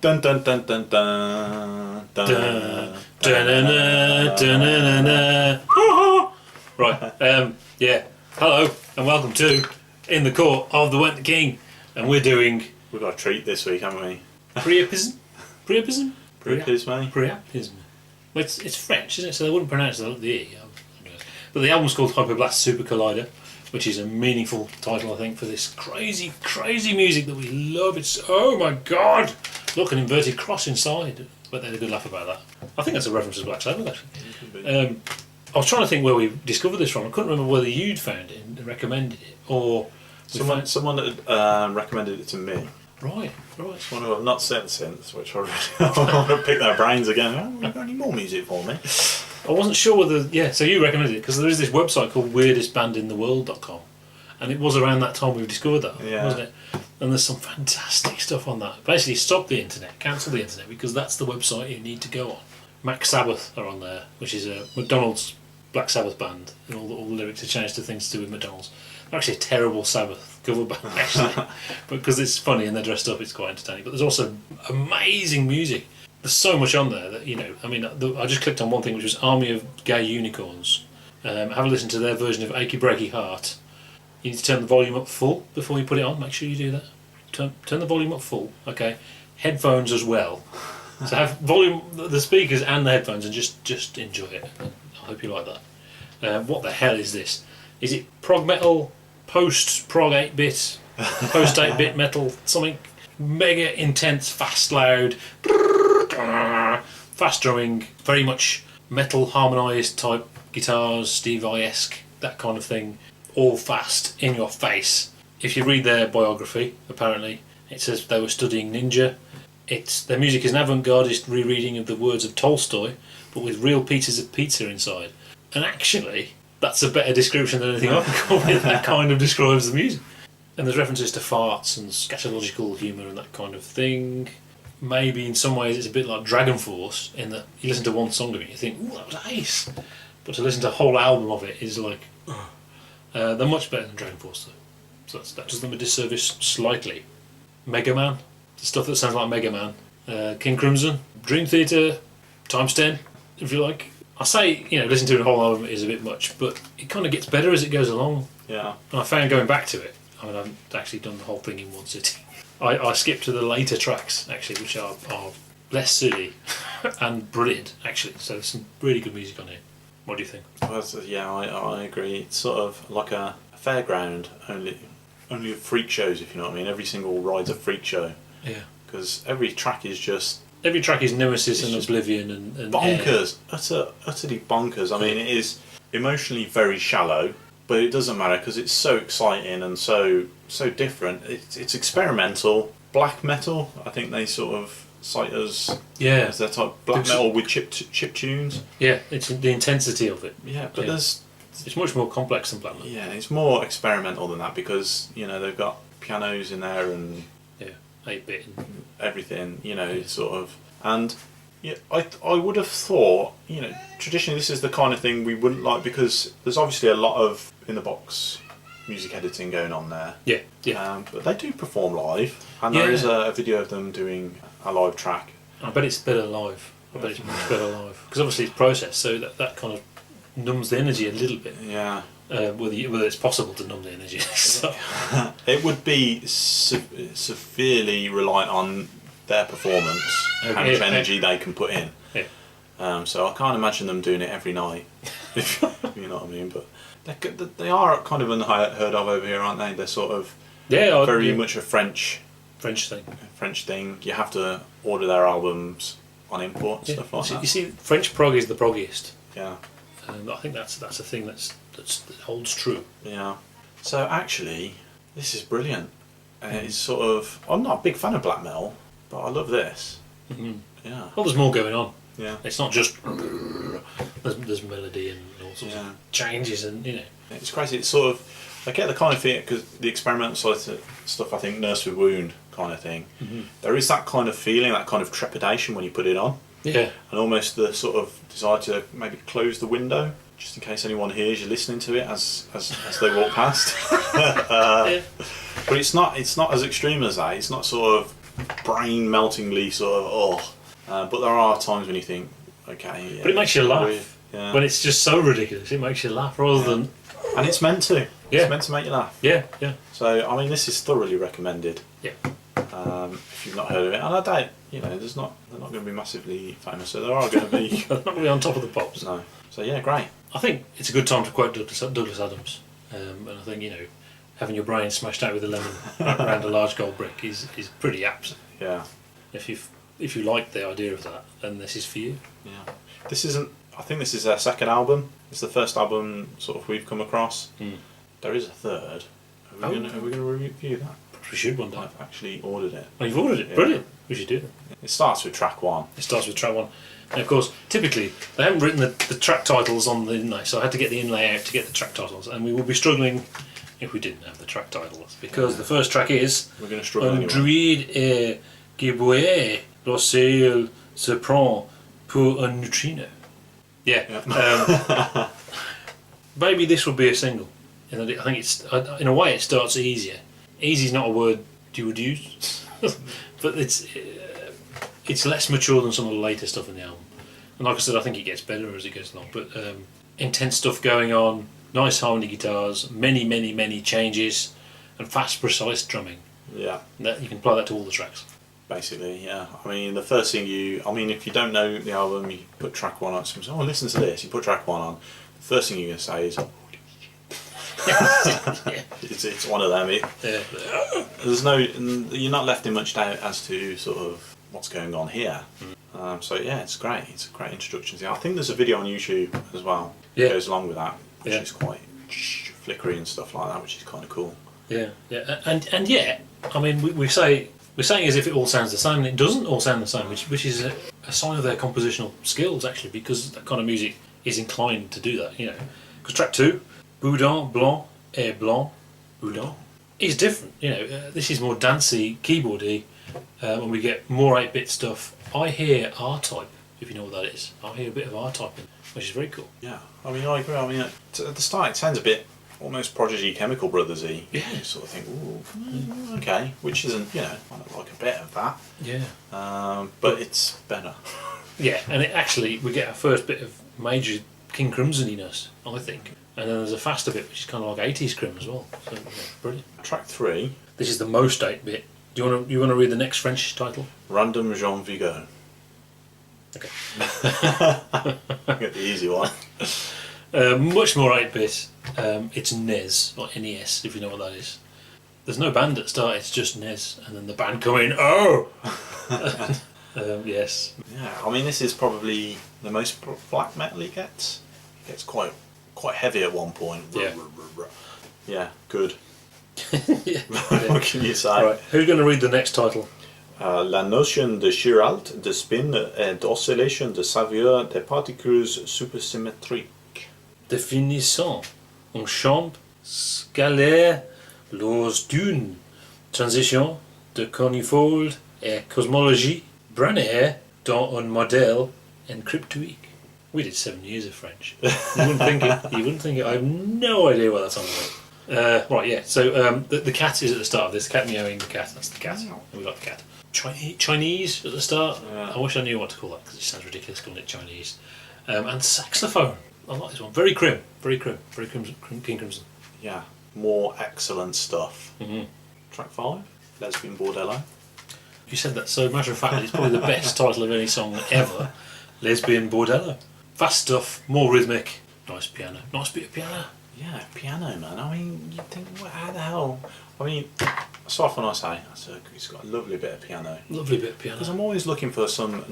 Dun dun dun dun dun dun. Right, yeah. Hello and welcome to In the Court of the Wenton King, and we've got a treat this week, haven't we? Pryapisme. Pryapisme. Pryapisme. Well, it's French, isn't it? So they wouldn't pronounce the E. But the album's called Hyperblast Super Collider, which is a meaningful title, I think, for this crazy, crazy music that we love. It's, oh my god! Look, an inverted cross inside. But they had a good laugh about that. I think that's a reference to Black Sabbath, actually. I was trying to think where we discovered this from. I couldn't remember whether you'd found it and recommended it, or someone that recommended it to me. Right. Someone who I've not seen since, which I want to pick their brains again. Oh, you got any more music for me? I wasn't sure whether... Yeah, so you recommended it, because there is this website called weirdestbandintheworld.com, and it was around that time we discovered that, wasn't it? And there's some fantastic stuff on that. Basically, stop the internet, cancel the internet, because that's the website you need to go on. Mac Sabbath are on there, which is a McDonald's Black Sabbath band, and all the lyrics are changed to things to do with McDonald's. They're actually a terrible Sabbath cover band, actually, but because it's funny and they're dressed up, it's quite entertaining. But there's also amazing music. There's so much on there that, you know, I mean, I just clicked on one thing, which was Army of Gay Unicorns. Have a listen to their version of Achy Breaky Heart. You need to turn the volume up full before you put it on. Make sure you do that. Turn the volume up full. Okay. Headphones as well. So have volume, the speakers and the headphones, and just enjoy it. I hope you like that. What the hell is this? Is it prog metal, post-prog 8-bit, post-8-bit metal, something mega intense, fast, loud, fast drumming, very much metal harmonised type guitars, Steve Vai-esque, that kind of thing, all fast, in your face. If you read their biography, apparently, it says they were studying ninja. Their music is an avant-gardist rereading of the words of Tolstoy, but with real pieces of pizza inside. And actually, that's a better description than anything I can come with that kind of describes the music. And there's references to farts and scatological humour and that kind of thing. Maybe in some ways it's a bit like Dragon Force, in that you listen to one song of it and you think, ooh, that was ace. But to listen to a whole album of it is like, they're much better than Dragon Force though. So that does them a disservice slightly. Mega Man. The stuff that sounds like Mega Man. King Crimson, Dream Theater, times 10, if you like. I say, you know, listening to a whole album is a bit much, but it kind of gets better as it goes along. Yeah. And I found going back to it, I mean, I've actually done the whole thing in one sitting. I skipped to the later tracks, actually, which are less silly and brilliant, actually. So there's some really good music on here. What do you think? Well, yeah, I agree. It's sort of like a fairground, only of freak shows, if you know what I mean. Every single ride's a freak show. Yeah. Because every track is just... Every track is Nemesis and Oblivion and bonkers. Utterly bonkers. I mean, it is emotionally very shallow, but it doesn't matter because it's so exciting and so different. It's experimental. Black metal, I think they sort of cite as their type. Black metal with chip tunes. Yeah, it's the intensity of it. Yeah, but it's much more complex than black metal. Yeah, it's more experimental than that because, you know, they've got pianos in there and 8-bit and everything, you know, sort of. And yeah, I would have thought, you know, traditionally this is the kind of thing we wouldn't like because there's obviously a lot of in-the-box music editing going on there. Yeah. But they do perform live, and there is a video of them doing a live track. I bet it's better live. I bet it's much better live because obviously it's processed, so that kind of numbs the energy a little bit. Yeah. Whether it's possible to numb the energy. So. It would be severely reliant on their performance, how much energy they can put in. Yeah. So I can't imagine them doing it every night, if you know what I mean. But they are kind of unheard of over here, aren't they? They're sort of very much a French thing. You have to order their albums on import, stuff like that. You see, French prog is the proggiest. Yeah. And I think that's a thing that holds true. Yeah. So actually, this is brilliant. It's sort of... I'm not a big fan of black metal, but I love this. Mm-hmm. Yeah. Well, there's more going on. Yeah. It's not just... There's melody and all sorts of changes and, you know... It's crazy. It's sort of... I get the kind of thing, because the experimental side of stuff, I think, Nurse with Wound kind of thing. Mm-hmm. There is that kind of feeling, that kind of trepidation when you put it on. Yeah. And almost the sort of desire to maybe close the window, just in case anyone hears you listening to it as they walk past. But it's not as extreme as that. It's not sort of brain-meltingly sort of, but there are times when you think, okay. Yeah, but it makes you laugh. Yeah. When it's just so ridiculous, it makes you laugh rather than... And it's meant to. Yeah. It's meant to make you laugh. Yeah, yeah. So, I mean, this is thoroughly recommended. Yeah. If you've not heard of it. And I doubt, they're not going to be massively famous, so they are going to be... They're not going to be on top of the pops. No. So, yeah, great. I think it's a good time to quote Douglas Adams. And I think, having your brain smashed out with a lemon around a large gold brick is pretty apt. Yeah. If you like the idea of that, then this is for you. Yeah. I think this is their second album. It's the first album sort of we've come across. There is a third. Are we going to review that? We should one day. I've actually ordered it. Oh, you've ordered it? Yeah. Brilliant. We should do that. It starts with track 1. It starts with track 1. And of course, typically, they haven't written the track titles on the inlay, so I had to get the inlay out to get the track titles, and we will be struggling if we didn't have the track titles, because the first track is We're going to struggle anyway. Druide et giboyeux, lorsqu'il se prend pour un neutrino. Yeah. Maybe this would be a single. I think it's, in a way, it starts easier. Easy is not a word you would use, but it's less mature than some of the later stuff in the album. And like I said, I think it gets better as it goes along. But intense stuff going on, nice harmony guitars, many changes, and fast, precise drumming. Yeah. That you can apply that to all the tracks. Basically, yeah. I mean, the first thing if you don't know the album, you put track 1 on. Someone says, "Oh, listen to this." You put track 1 on. The first thing you're going to say is, Yeah. it's one of them. You're not left in much doubt as to sort of what's going on here. So yeah, it's great. It's a great introduction. I think there's a video on YouTube as well that goes along with that, which is quite flickery and stuff like that, which is kind of cool. Yeah, yeah, and yet, I mean, we're saying as if it all sounds the same, and it doesn't all sound the same, which is a sign of their compositional skills actually, because that kind of music is inclined to do that, Because track 2, Boudin, blanc, blanc, Boudin, is different. This is more dancey, keyboardy. When we get more 8-bit stuff, I hear R-type, if you know what that is. I hear a bit of R-type, which is very cool. Yeah, I mean, I agree. I mean, at the start it sounds a bit almost Prodigy Chemical Brothers-y. Yeah. You sort of think, ooh, okay, which isn't, I don't like a bit of that. Yeah. But it's better. Yeah, and we get our first bit of major King Crimson-iness, I think. And then there's a faster bit, which is kind of like 80s Crim as well. So, brilliant. Track 3. This is the most 8-bit. Do you want to read the next French title? Random Jean Vigo. Okay. Get the easy one. Much more 8-bit. It's NES, or NES, if you know what that is. There's no band at start, it's just NES, and then the band come in, oh! Yes. Yeah, I mean, this is probably the most black metal it gets. It gets quite heavy at one point. Yeah. Yeah, good. Yeah. What can you say? Right. Who's going to read the next title? La notion de chiralité, de spin et d'oscillation de saveur des particules supersymétriques. Définissant, un champ scalaire lors d'une transition de conifold et cosmologie branaire dans un modèle encryptique. We did 7 years of French. You wouldn't think it. I have no idea what that's on about. Right, yeah. So the cat is at the start of this. Cat meowing the cat. That's the cat. And we got the cat. Chinese at the start. Yeah. I wish I knew what to call that because it sounds ridiculous calling it Chinese. And saxophone. I like this one. Very King Crimson. Yeah, more excellent stuff. Mm-hmm. Track 5, Lesbian Bordello. You said that so matter of fact. It's probably the best title of any song ever. Lesbian Bordello. Fast stuff, more rhythmic. Nice piano. Nice bit of piano. Yeah, piano, man. I mean, you think, how the hell? I mean, so often I say, it's got a lovely bit of piano. Lovely bit of piano. Because I'm always looking for some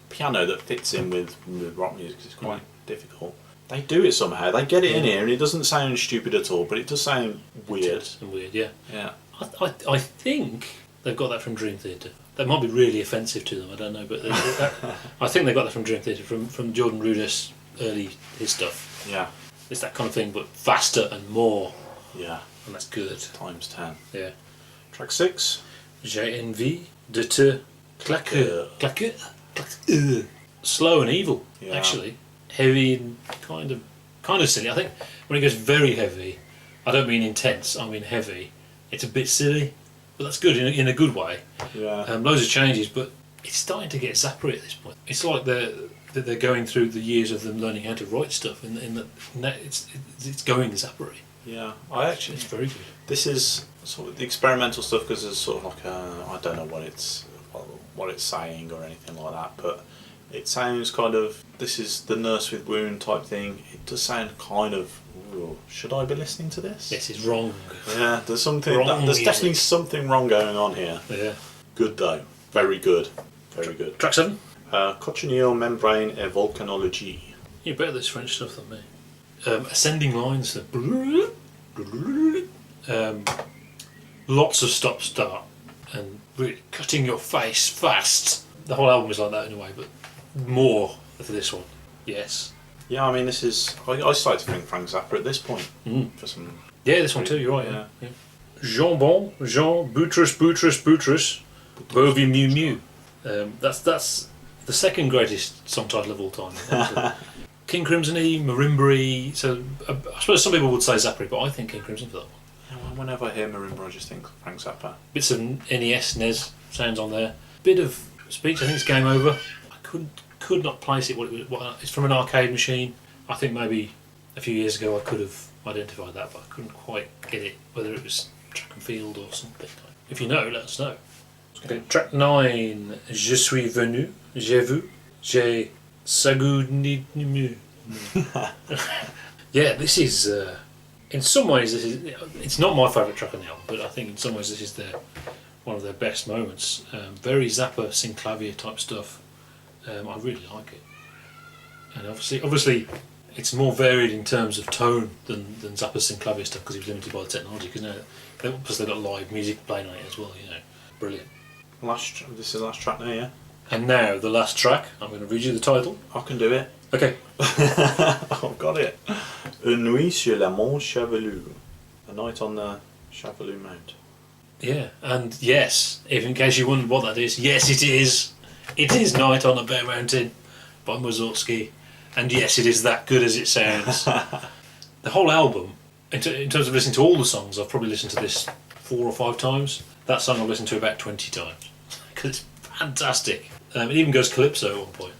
piano that fits in with rock music, because it's quite difficult. They do it somehow. They get it in here, and it doesn't sound stupid at all, but it does sound weird. And weird, yeah. Yeah. I think they've got that from Dream Theater. That might be really offensive to them, I don't know, but I think they got that from Dream Theater, from Jordan Rudess, his stuff. Yeah. It's that kind of thing, but faster and more. Yeah. And that's good. Times 10. Yeah. Track 6. J'ai envie de te claquer. Claquer. Slow and evil, Yeah. actually. Heavy and kind of silly. I think when it goes very heavy, I don't mean intense, I mean heavy. It's a bit silly but that's good in a good way. Yeah. Loads of changes, but it's starting to get zappery at this point. It's like they're going through the years of them learning how to write stuff, it's going zappery. Yeah, It's very good. This is sort of the experimental stuff because there's sort of like I don't know what it's saying or anything like that, but it sounds kind of, this is the nurse with wound type thing. It does sound kind of, ooh, should I be listening to this? This is wrong. Yeah, there's something. Wrong There's music. definitely something wrong going on here. Yeah. Good though, very good, very good. Track 7. Cochenille membrane et volcanologie. You're better at this French stuff than me. Ascending lines. Lots of stop-start and really cutting your face fast. The whole album is like that in a way, but more for this one. Yes. Yeah, I mean this is. I started to think Frank Zappa at this point for some. Yeah, this one too. You're right. Yeah. Jambon, Jean, Boutrous, Bovi Mew Mew. That's the second greatest song title of all time. King Crimson-y, Marimba-y. So I suppose some people would say Zappa, but I think King Crimson for that one. Yeah, well, whenever I hear Marimba, I just think Frank Zappa. Bits of NES sounds on there. Bit of speech. I think it's Game Over. I could not place it. It's from an arcade machine. I think maybe a few years ago I could have identified that, but I couldn't quite get it. Whether it was track and field or something. If you know, let us know. Okay, track 9. Je suis venu. J'ai vu. J'ai sangouinu. Yeah, this is. In some ways, it's not my favourite track on the album, but I think in some ways this is one of their best moments. Very Zappa synclavier type stuff. I really like it, and obviously, it's more varied in terms of tone than Zappa's synclavier stuff because he was limited by the technology. Because plus they've got live music playing on it as well. Brilliant. This is the last track now, yeah. And now the last track. I'm going to read you the title. I can do it. Okay. I've got it. Une nuit sur le Mont-Chauvelu. A night on the Chauvelu Mount. Yeah, and yes, if in case you wondered what that is, yes it is. It is Night on the Bear Mountain by Mussorgsky. And yes, it is that good as it sounds. The whole album, in terms of listening to all the songs, I've probably listened to this 4 or 5 times. That song I've listened to about 20 times. Because it's fantastic. It even goes calypso at one point.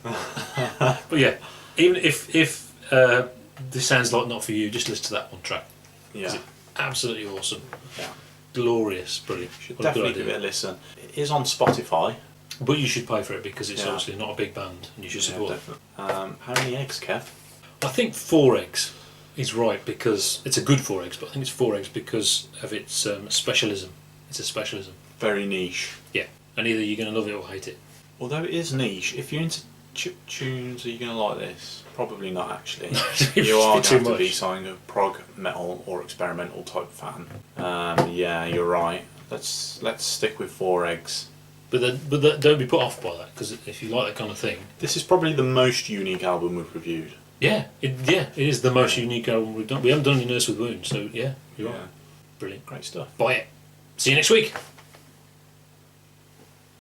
But yeah, even if this sounds like not for you, just listen to that one track. Yeah. It's absolutely awesome. Yeah. Glorious, brilliant. You should definitely give it a listen. It is on Spotify. But you should pay for it because it's obviously not a big band and you should support it. How many eggs, Kev? I think 4 eggs is right because it's a good 4 eggs, but I think it's 4 eggs because of its specialism. It's a specialism. Very niche. Yeah, and either you're going to love it or hate it. Although it is niche, if you're into chip tunes, are you going to like this? Probably not, actually. It's You are too going to be much. something of prog, metal, or experimental type fan. Yeah, you're right. Let's stick with 4 eggs. But don't be put off by that because if you like that kind of thing. This is probably the most unique album we've reviewed. Yeah, it is the most unique album we've done. We haven't done any Nurse with Wounds, so yeah, you're right. Brilliant. Great stuff. Buy it. See you next week.